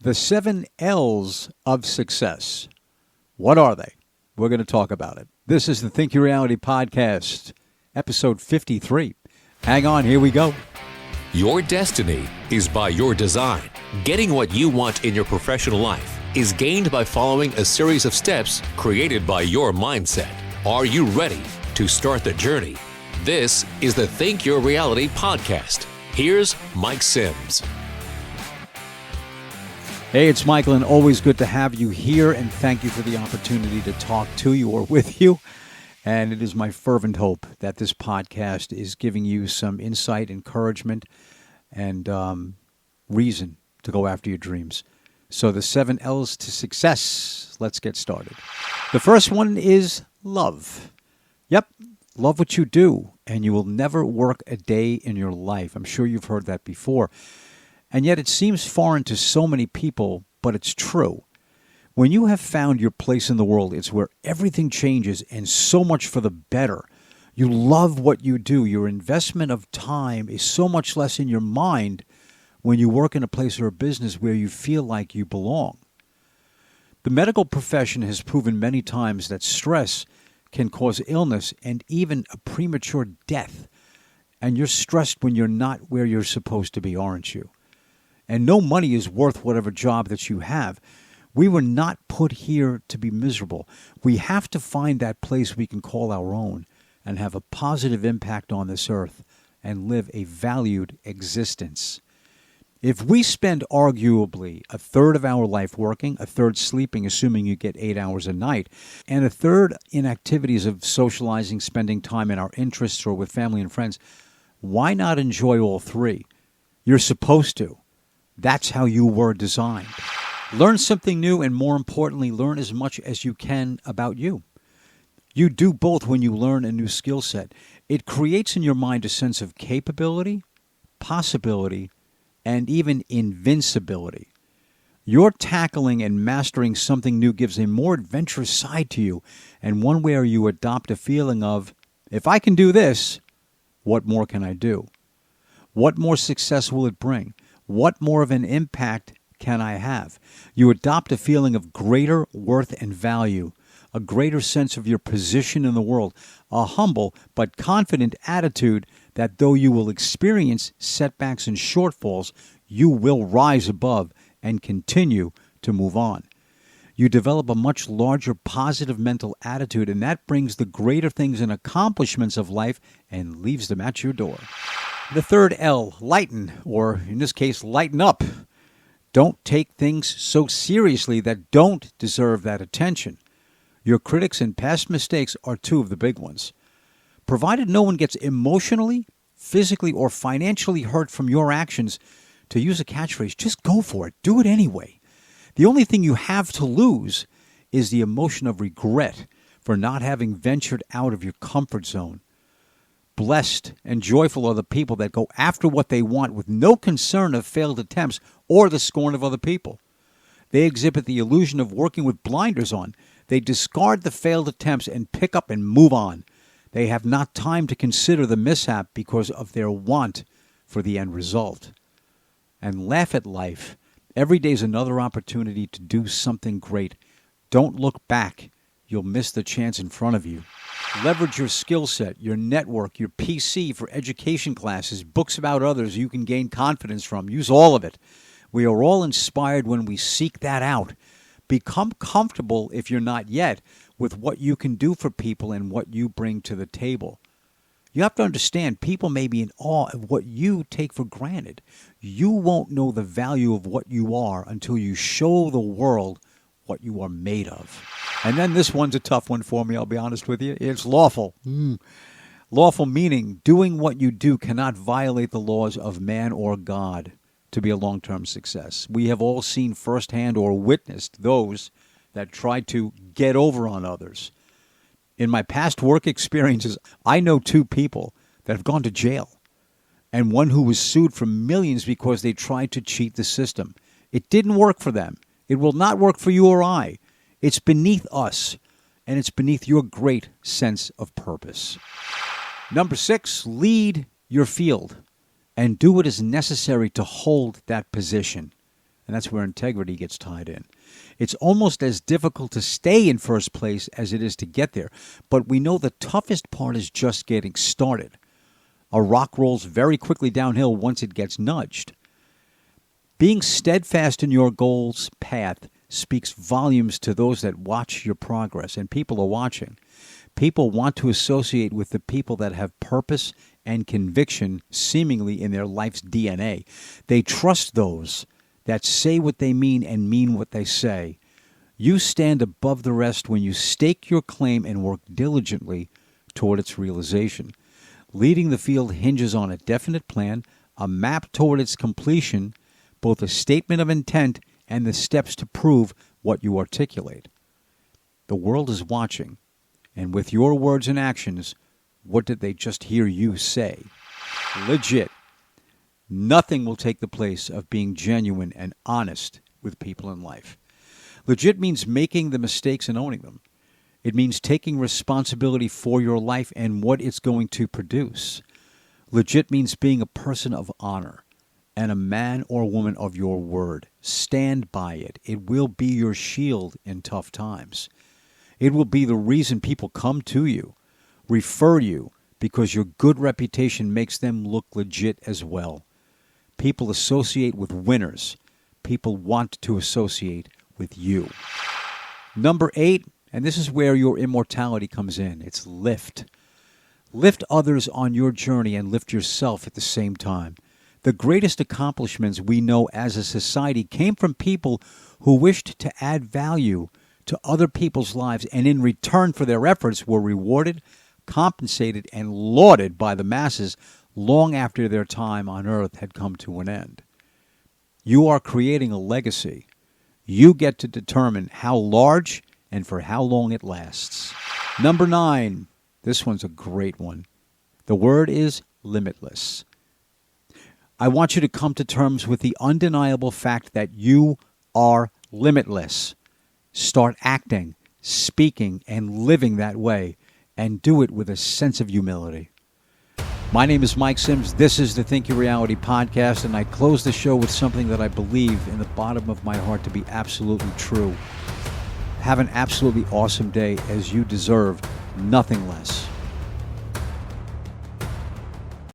The 7 L's of success. What are they? We're going to talk about it. This is the Think Your Reality podcast, episode 53. Hang on, here we go. Your destiny is by your design. Getting what you want in your professional life is gained by following a series of steps created by your mindset. Are you ready to start the journey? This is the Think Your Reality podcast. Here's Mike Sims. Hey, it's Michael, and always good to have you here, and thank you for the opportunity to talk to you or with you. And it is my fervent hope that this podcast is giving you some insight, encouragement, and reason to go after your dreams. So the 7 L's to success. Let's get started. The first one is love. Yep, love what you do, and you will never work a day in your life. I'm sure you've heard that before. And yet it seems foreign to so many people, but it's true. When you have found your place in the world, it's where everything changes and so much for the better. You love what you do. Your investment of time is so much less in your mind when you work in a place or a business where you feel like you belong. The medical profession has proven many times that stress can cause illness and even a premature death. And you're stressed when you're not where you're supposed to be, aren't you? And no money is worth whatever job that you have. We were not put here to be miserable. We have to find that place we can call our own and have a positive impact on this earth and live a valued existence. If we spend arguably a third of our life working, a third sleeping, assuming you get 8 hours a night, and a third in activities of socializing, spending time in our interests or with family and friends, why not enjoy all three? You're supposed to. That's how you were designed. Learn something new, and more importantly, learn as much as you can about you. You do both when you learn a new skill set. It creates in your mind a sense of capability, possibility, and even invincibility. Your tackling and mastering something new gives a more adventurous side to you, and one where you adopt a feeling of, if I can do this, what more can I do? What more success will it bring? What more of an impact can I have? You adopt a feeling of greater worth and value, a greater sense of your position in the world, a humble but confident attitude that though you will experience setbacks and shortfalls, you will rise above and continue to move on. You develop a much larger positive mental attitude, and that brings the greater things and accomplishments of life and leaves them at your door. The third L, lighten, or in this case, lighten up. Don't take things so seriously that don't deserve that attention. Your critics and past mistakes are two of the big ones. Provided no one gets emotionally, physically, or financially hurt from your actions, to use a catchphrase, just go for it. Do it anyway. The only thing you have to lose is the emotion of regret for not having ventured out of your comfort zone. Blessed and joyful are the people that go after what they want with no concern of failed attempts or the scorn of other people. They exhibit the illusion of working with blinders on. They discard the failed attempts and pick up and move on. They have not time to consider the mishap because of their want for the end result. And laugh at life. Every day is another opportunity to do something great. Don't look back. You'll miss the chance in front of you. Leverage your skill set, your network, your PC for education classes, books about others you can gain confidence from. Use all of it. We are all inspired when we seek that out. Become comfortable, if you're not yet, with what you can do for people and what you bring to the table. You have to understand, people may be in awe of what you take for granted. You won't know the value of what you are until you show the world what you are made of. And then this one's a tough one for me, I'll be honest with you. It's lawful. Lawful meaning doing what you do cannot violate the laws of man or God to be a long-term success. We have all seen firsthand or witnessed those that try to get over on others. In my past work experiences, I know 2 people that have gone to jail, and one who was sued for millions because they tried to cheat the system. It didn't work for them. It will not work for you or I. It's beneath us, and it's beneath your great sense of purpose. Number 6, lead your field and do what is necessary to hold that position. And that's where integrity gets tied in. It's almost as difficult to stay in first place as it is to get there. But we know the toughest part is just getting started. A rock rolls very quickly downhill once it gets nudged. Being steadfast in your goal's path speaks volumes to those that watch your progress, and people are watching. People want to associate with the people that have purpose and conviction seemingly in their life's DNA. They trust those that say what they mean and mean what they say. You stand above the rest when you stake your claim and work diligently toward its realization. Leading the field hinges on a definite plan, a map toward its completion, both a statement of intent and the steps to prove what you articulate. The world is watching, and with your words and actions, what did they just hear you say? Legit. Nothing will take the place of being genuine and honest with people in life. Legit means making the mistakes and owning them. It means taking responsibility for your life and what it's going to produce. Legit means being a person of honor and a man or woman of your word. Stand by it. It will be your shield in tough times. It will be the reason people come to you, refer you, because your good reputation makes them look legit as well. People associate with winners. People want to associate with you. Number 8, and this is where your immortality comes in. It's lift. Lift others on your journey and lift yourself at the same time. The greatest accomplishments we know as a society came from people who wished to add value to other people's lives and in return for their efforts were rewarded, compensated, and lauded by the masses long after their time on earth had come to an end. You are creating a legacy. You get to determine how large and for how long it lasts. Number 9. This one's a great one. The word is limitless. I want you to come to terms with the undeniable fact that you are limitless. Start acting, speaking, and living that way, and do it with a sense of humility. My name is Mike Sims. This is the Think Your Reality podcast, and I close the show with something that I believe in the bottom of my heart to be absolutely true. Have an absolutely awesome day, as you deserve nothing less.